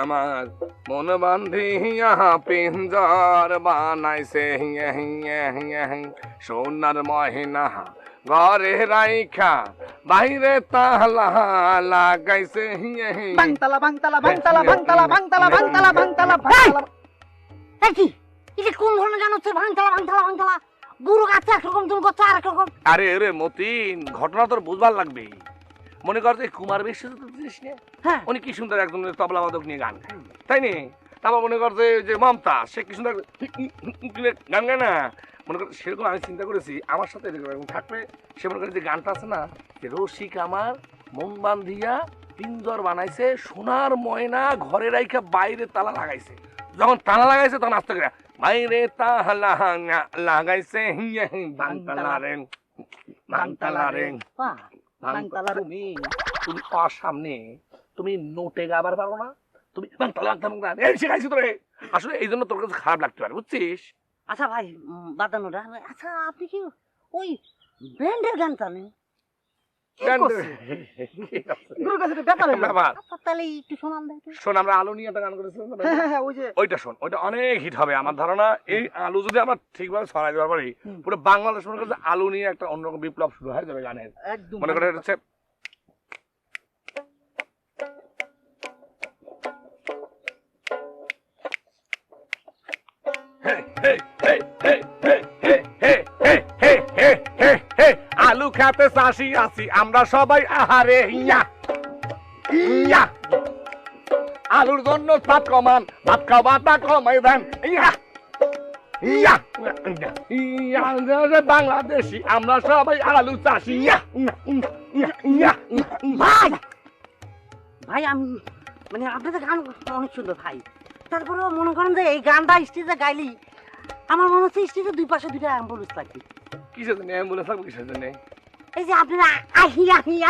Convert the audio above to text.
আমার মন বান্ধিয়া পিঞ্জর বানাইছে সোনার মহিনা ঘরে রাইখা বাইরে তালা লাগাইছে বাংতালা বাংতালা বাংতালা বাংতালা বাংতালা বাংতালা বাংতালা বাংতালা। কি এটা কোন ধরনের গান হচ্ছে? ভাঙতালা ভাঙতালা ভাঙতালা। গুরু গাছে একরকম, তুমি করছো আর একরকম। আরে রে মতিন, ঘটনা তোর বুঝবার লাগবে। মনে কর যে কুমার বিশ্বজিৎ জিনিস নিয়ে, হ্যাঁ, উনি কি সুন্দর একজন তবলা বাদক নিয়ে গান গায়, তাই নি? তারপর মনে কর যে মমতা, সে কি সুন্দর গান গায় না। মনে কর সেরকম আমি চিন্তা করেছি আমার সাথে এরকম থাকবে। সে মনে করে যে গানটা আছে না, যে রসিক আমার মন বান্ধিয়া পিঞ্জর বানাইছে সোনার ময়না ঘরে রাইখা বাইরে তালা লাগাইছে। যখন তালা লাগাইছে তখন আস্তে করে বাইরে তালা লাগাইছে বাংতালা রে বাংতালা রে। তুমি তুমি ওর সামনে তুমি নোটে গাবার পারো না, তুমি শিখাইছি তোরে। আসলে এই জন্য তোর কাছে খারাপ লাগতে পারে, বুঝছিস? আচ্ছা ভাই, বাদানোটা। আচ্ছা আপনি কি ওই ব্যান্ডের গান জানেন? গুরুর কাছে তো ব্যাপার হলো। আচ্ছা তাহলে একটু শোনান দেখি। শোন, আমরা আলু নিয়ে একটা গান করেছিলাম না? হ্যাঁ হ্যাঁ, ওই যে ওইটা শোন, ওইটা অনেক হিট হবে আমার ধারণা। এই আলু যদি আমরা ঠিকভাবে ছড়াই দেওয়ার পরে পুরো বাংলাদেশ মনে করছে আলু নিয়ে একটা অন্যরকম বিপ্লব শুরু হয়ে যাবে গানের। একদম মনে করে হচ্ছে আলু খেতে চাষি আছি আমরা সবাই আহারে ইয়া ইয়া। আলুর জন্য ভাত কমান, ভাত খাওয়াটা কমাই দেন ইয়া ইয়া ইয়া। বাংলাদেশি আমরা সবাই আলু চাষি ইয়া ইয়া। ভাই ভাই আমি মানে আপনাদের গান অনেক সুন্দর ভাই। তারপরেও মনে করেন যে এই গানটা স্টেজে গাইলি আমার মনে হচ্ছে স্টেজে দুই পাশে দুইটা অ্যাম্বুলেন্স লাগবে। কিসের জন্য অ্যাম্বুলেন্স লাগবে? কিসের জন্য? এই যে আপনারা আহিয়া আহিয়া